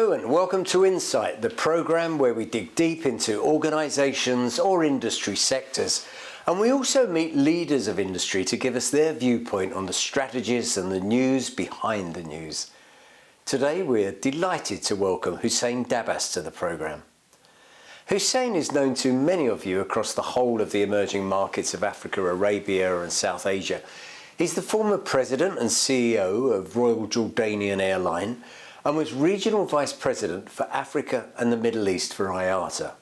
Hello and welcome to Insight, the programme where we dig deep into organisations or industry sectors. And we also meet leaders of industry to give us their viewpoint on the strategies and the news behind the news. Today we're delighted to welcome Hussein Dabbas to the programme. Hussein is known to many of you across the whole of the emerging markets of Africa, Arabia and South Asia. He's the former president and CEO of Royal Jordanian Airline and was Regional Vice President for Africa and the Middle East for IATA.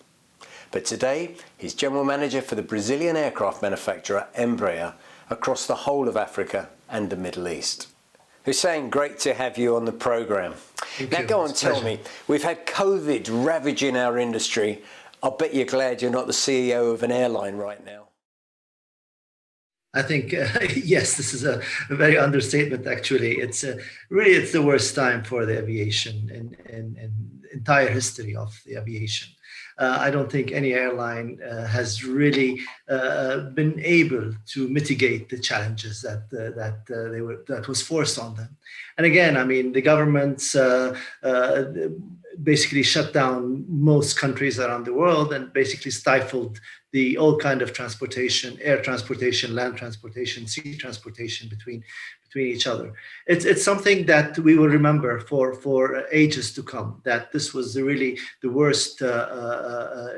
But today, he's General Manager for the Brazilian aircraft manufacturer Embraer across the whole of Africa and the Middle East. Hussein, great to have you on the programme. Now go on, tell me, we've had COVID ravaging our industry. I'll bet you're glad you're not the CEO of an airline right now. I think, yes, this is a very understatement, actually. It's really the worst time for the aviation in entire history of the aviation. I don't think any airline has really been able to mitigate the challenges that was forced on them. And again, I mean, the governments basically shut down most countries around the world and basically stifled all kind of transportation, air transportation, land transportation, sea transportation between each other. It's something that we will remember for ages to come, that this was really the worst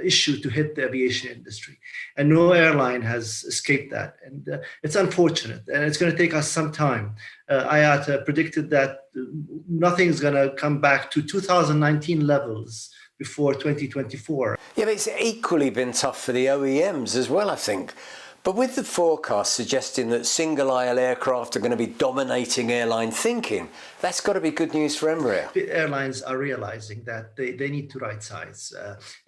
issue to hit the aviation industry. And no airline has escaped that. And it's unfortunate, and it's going to take us some time. IATA predicted that nothing's going to come back to 2019 levels before 2024. Yeah, but it's equally been tough for the OEMs as well, I think. But with the forecast suggesting that single-aisle aircraft are going to be dominating airline thinking, that's got to be good news for Embraer. The airlines are realizing that they need to right size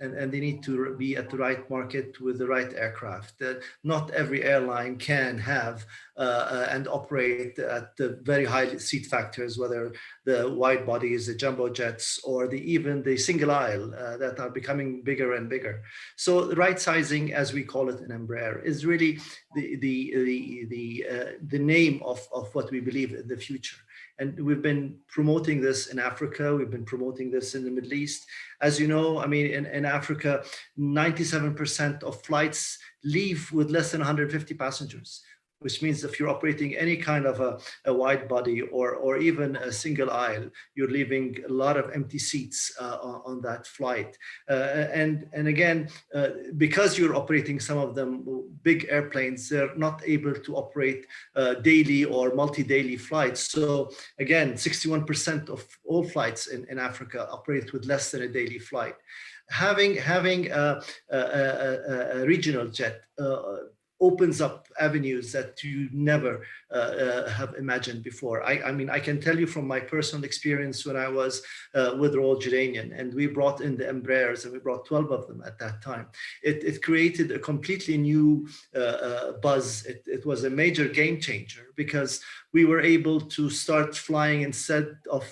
and they need to be at the right market with the right aircraft. Not every airline can have and operate at the very high seat factors, whether the wide bodies, the jumbo jets, or even the single aisle that are becoming bigger and bigger. So the right sizing, as we call it in Embraer, is really the name of what we believe in the future. And we've been promoting this in Africa. We've been promoting this in the Middle East. As you know, I mean, in Africa, 97% of flights leave with less than 150 passengers, which means if you're operating any kind of a wide body or even a single aisle, you're leaving a lot of empty seats on that flight. And again, because you're operating some of them big airplanes, they're not able to operate daily or multi-daily flights. So again, 61% of all flights in Africa operate with less than a daily flight. Having a regional jet opens up avenues that you never have imagined before. I mean, I can tell you from my personal experience when I was with Royal Jordanian, and we brought in the Embraers, and we brought 12 of them at that time. It created a completely new buzz. It was a major game changer because we were able to start flying instead of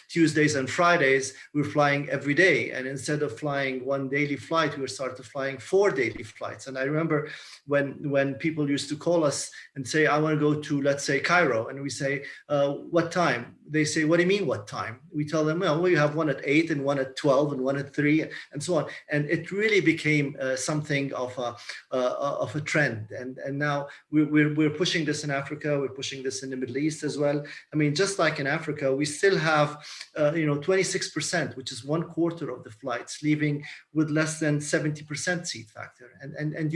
Tuesdays and Fridays, we were flying every day. And instead of flying one daily flight, we started flying 4 daily flights. And I remember when people used to call us and say, I want to go to, let's say, Cairo. And we say, what time? They say, what do you mean, what time? We tell them, well, we have one at 8 and one at 12 and one at 3 and so on. And it really became something of a trend. And now we're pushing this in Africa. We're pushing this in the Middle East as well. I mean, just like in Africa, we still have, 26%, which is 1/4 of the flights leaving with less than 70% seat factor. And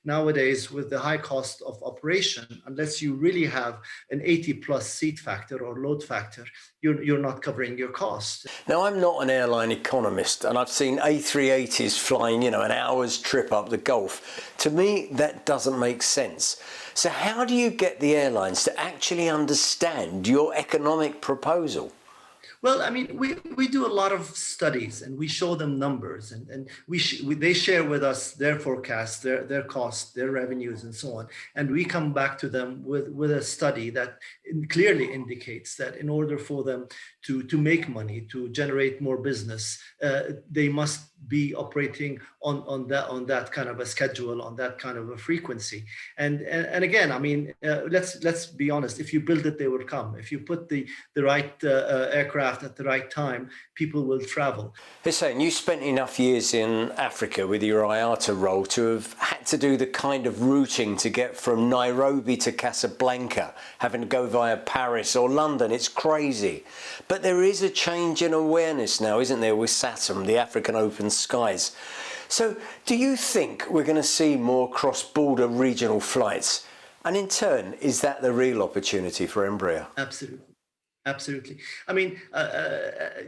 nowadays with the high cost of operation, unless you really have an 80+ seat factor or load factor, you're not covering your cost. Now, I'm not an airline economist, and I've seen A380s flying, an hour's trip up the Gulf. To me, that doesn't make sense. So how do you get the airlines to actually understand your economic proposal? Well, I mean, we do a lot of studies and we show them numbers and they share with us their forecasts, their costs, their revenues and so on. And we come back to them with a study that clearly indicates that in order for them to make money, to generate more business, they must be operating on that kind of a schedule, on that kind of a frequency. And again, I mean, let's be honest. If you build it, they will come. If you put the right aircraft aircraft at the right time, people will travel. Hussein, you spent enough years in Africa with your IATA role to have had to do the kind of routing to get from Nairobi to Casablanca, having to go via Paris or London. It's crazy. But there is a change in awareness now, isn't there, with SATM, the African Open Skies. So do you think we're going to see more cross-border regional flights? And in turn, is that the real opportunity for Embraer? Absolutely. Absolutely. I mean,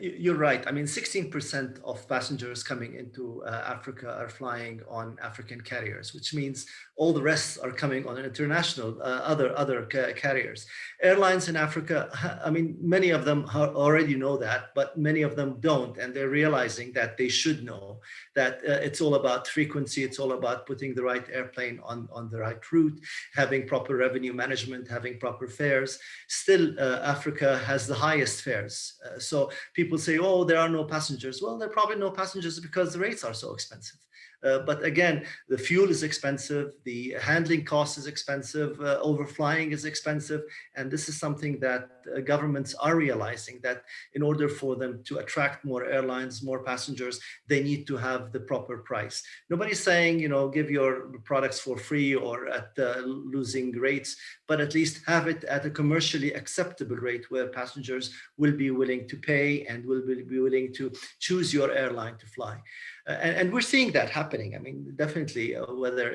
you're right. I mean, 16% of passengers coming into Africa are flying on African carriers, which means all the rest are coming on international, other carriers. Airlines in Africa, I mean, many of them already know that, but many of them don't. And they're realizing that they should know that it's all about frequency. It's all about putting the right airplane on the right route, having proper revenue management, having proper fares. Still, Africa has the highest fares. So people say, oh, there are no passengers. Well, there are probably no passengers because the rates are so expensive. But again, the fuel is expensive, the handling cost is expensive, overflying is expensive. And this is something that governments are realizing, that in order for them to attract more airlines, more passengers, they need to have the proper price. Nobody's saying, give your products for free or at losing rates, but at least have it at a commercially acceptable rate where passengers will be willing to pay and will be willing to choose your airline to fly. And we're seeing that happening. I mean, definitely, whether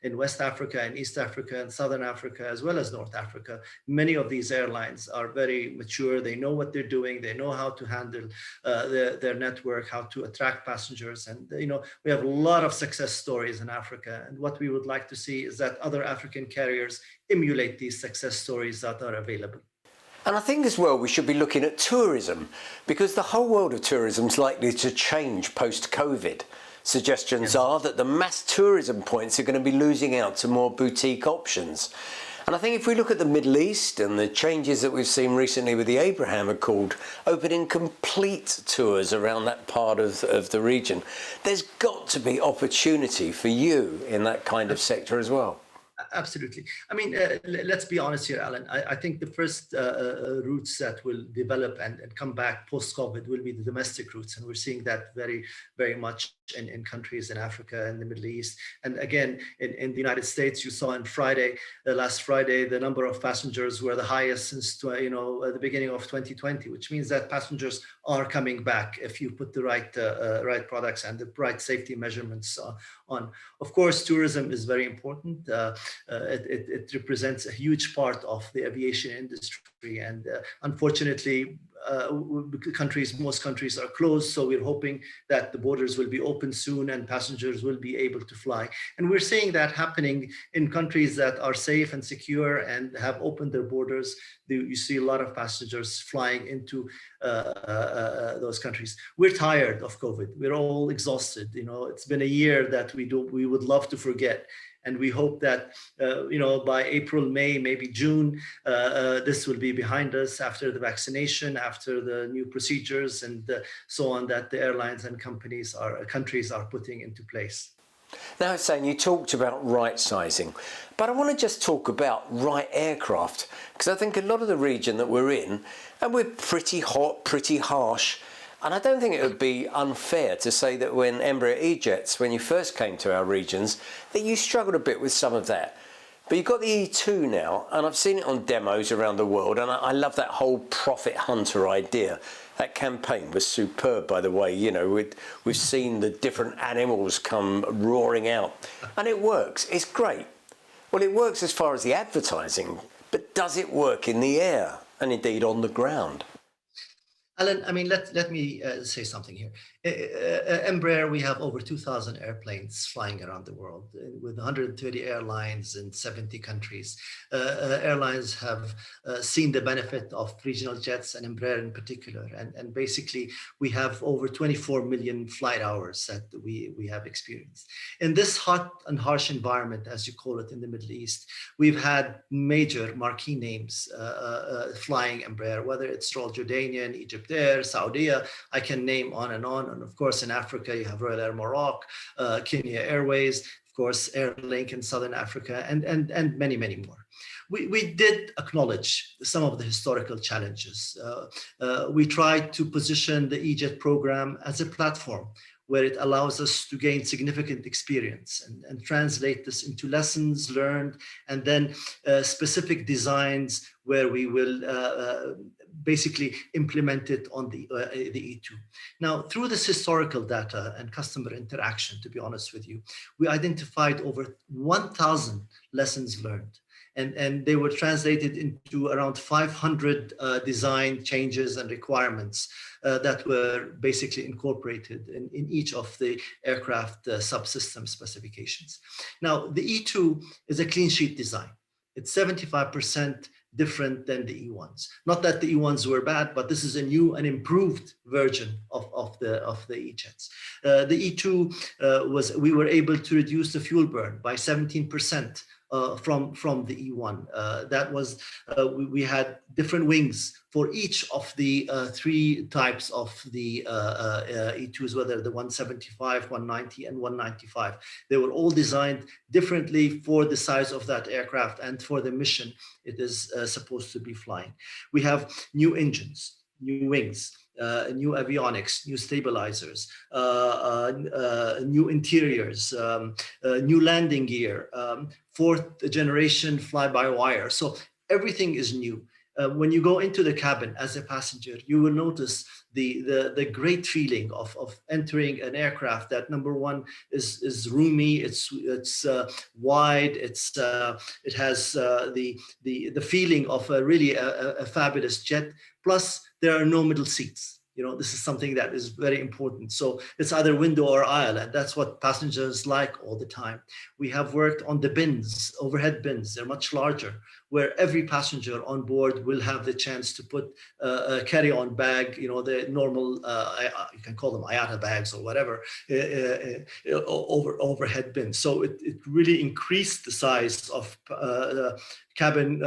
in West Africa and East Africa and Southern Africa, as well as North Africa, many of these airlines are very mature. They know what they're doing. They know how to handle their network, how to attract passengers. And, we have a lot of success stories in Africa. And what we would like to see is that other African carriers emulate these success stories that are available. And I think as well we should be looking at tourism, because the whole world of tourism is likely to change post-COVID. Suggestions are that the mass tourism points are going to be losing out to more boutique options. And I think if we look at the Middle East and the changes that we've seen recently with the Abraham Accord, opening complete tours around that part of the region, there's got to be opportunity for you in that kind of sector as well. Absolutely. I mean, let's be honest here, Alan. I think the first routes that will develop and come back post-COVID will be the domestic routes. And we're seeing that very, very much in countries in Africa and the Middle East. And again, in the United States, you saw on last Friday, the number of passengers were the highest since, the beginning of 2020, which means that passengers are coming back if you put the right products and the right safety measurements on. Of course, tourism is very important. It represents a huge part of the aviation industry, and unfortunately, most countries are closed. So we're hoping that the borders will be open soon and passengers will be able to fly. And we're seeing that happening in countries that are safe and secure and have opened their borders. You see a lot of passengers flying into those countries. We're tired of COVID. We're all exhausted. It's been a year that we would love to forget. And we hope that, by April, May, maybe June, this will be behind us after the vaccination, after the new procedures and so on that the airlines and countries are putting into place. Now, Hussein, you talked about right sizing, but I want to just talk about right aircraft, because I think a lot of the region that we're in, and we're pretty hot, pretty harsh. And I don't think it would be unfair to say that when Embraer E-Jets, when you first came to our regions, that you struggled a bit with some of that. But you've got the E2 now, and I've seen it on demos around the world, and I love that whole profit hunter idea. That campaign was superb, by the way. We've seen the different animals come roaring out, and it works. It's great. Well, it works as far as the advertising, but does it work in the air and indeed on the ground? Alan, I mean, let me say something here. Embraer, we have over 2,000 airplanes flying around the world with 130 airlines in 70 countries. Airlines have seen the benefit of regional jets and Embraer in particular. And basically, we have over 24 million flight hours that we have experienced. In this hot and harsh environment, as you call it in the Middle East, we've had major marquee names flying Embraer, whether it's Royal Jordanian, Egypt Air, Saudi, I can name on. And of course, in Africa, you have Royal Air Maroc, Kenya Airways. Of course, Airlink in Southern Africa, and many, many more. We did acknowledge some of the historical challenges. We tried to position the EJET program as a platform where it allows us to gain significant experience and translate this into lessons learned, and then specific designs where we will basically implement it on the E2. Now, through this historical data and customer interaction, to be honest with you, we identified over 1,000 lessons learned. And they were translated into around 500 design changes and requirements that were basically incorporated in each of the aircraft subsystem specifications. Now, the E2 is a clean sheet design. It's 75% different than the E1s. Not that the E1s were bad, but this is a new and improved version of the E-jets. The E2 we were able to reduce the fuel burn by 17%. From the E1. That was, we had different wings for each of the three types of the E2s, whether the 175, 190, and 195. They were all designed differently for the size of that aircraft and for the mission it is supposed to be flying. We have new engines, new wings, new avionics, new stabilizers, new interiors, new landing gear, fourth generation fly-by-wire. So everything is new. When you go into the cabin as a passenger, you will notice the great feeling of entering an aircraft that, number one, is roomy, it's wide, it has the feeling of a fabulous jet. Plus, there are no middle seats. You know, this is something that is very important. So it's either window or aisle, and that's what passengers like all the time. We have worked on the bins, overhead bins. They're much larger, where every passenger on board will have the chance to put a carry-on bag, you know, the normal, you can call them IATA bags or whatever, overhead bins. So it really increased the size of cabin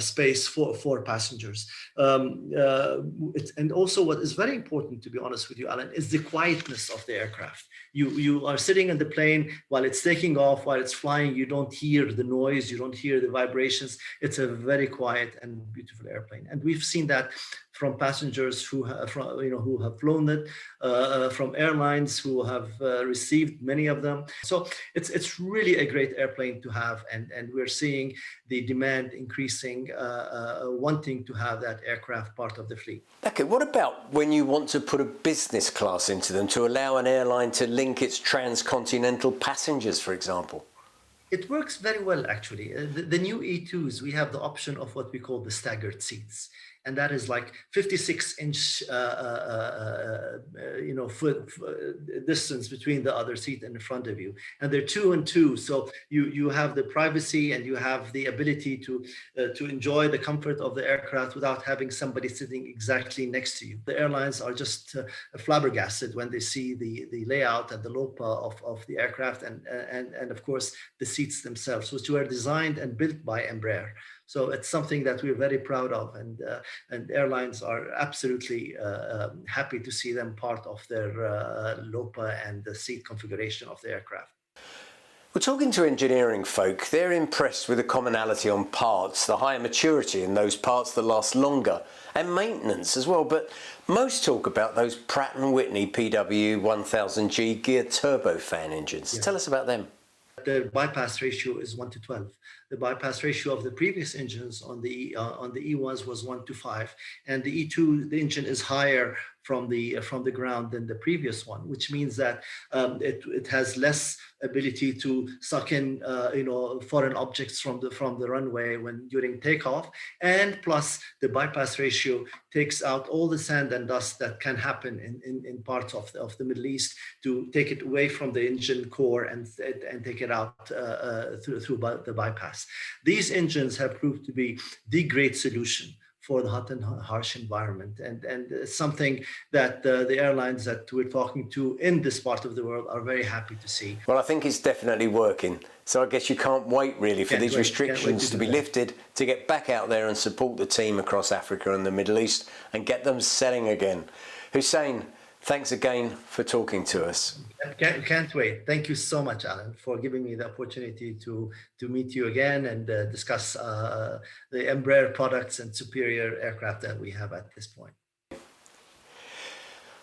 space for passengers. And also what is very important, to be honest with you, Alan, is the quietness of the aircraft. You are sitting in the plane while it's taking off, while it's flying, you don't hear the noise, you don't hear the vibrations. It's a very quiet and beautiful airplane. And we've seen that from passengers who have flown it, from airlines who have received many of them. So it's really a great airplane to have, and we're seeing the demand increasing, wanting to have that aircraft part of the fleet. Okay, what about when you want to put a business class into them to allow an airline to link its transcontinental passengers, for example? It works very well, actually. The new E2s, we have the option of what we call the staggered seats. And that is like 56-inch, foot distance between the other seat and in front of you. And they're 2 and 2, so you have the privacy and you have the ability to enjoy the comfort of the aircraft without having somebody sitting exactly next to you. The airlines are just flabbergasted when they see the layout and the LOPA of the aircraft and of course the seats themselves, which were designed and built by Embraer. So it's something that we're very proud of, and airlines are absolutely happy to see them part of their LOPA and the seat configuration of the aircraft. We're talking to engineering folk. They're impressed with the commonality on parts, the higher maturity in those parts that last longer, and maintenance as well. But most talk about those Pratt & Whitney PW1000G geared turbofan engines. Yeah. Tell us about them. The bypass ratio is 1:12. The bypass ratio of the previous engines on the E1s was 1:5, and the E2, the engine is higher from the ground than the previous one, which means that it has less ability to suck in foreign objects from the runway during takeoff, and plus the bypass ratio takes out all the sand and dust that can happen in parts of the Middle East, to take it away from the engine core and take it out through the bypass. These engines have proved to be the great solution for the hot and harsh environment, and it's something that the airlines that we're talking to in this part of the world are very happy to see. Well, I think it's definitely working. So I guess you can't wait really for these restrictions to be lifted, to get back out there and support the team across Africa and the Middle East and get them selling again. Hussein, Thanks again for talking to us. Can't wait. Thank you so much, Alan, for giving me the opportunity to meet you again and discuss the Embraer products and superior aircraft that we have at this point.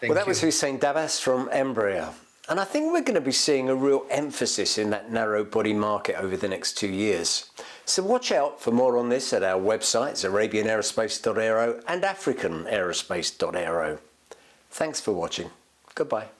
Well, that was Hussein Dabbas from Embraer. And I think we're going to be seeing a real emphasis in that narrow body market over the next 2 years. So watch out for more on this at our websites, arabianaerospace.aero and africanaerospace.aero. Thanks for watching. Goodbye.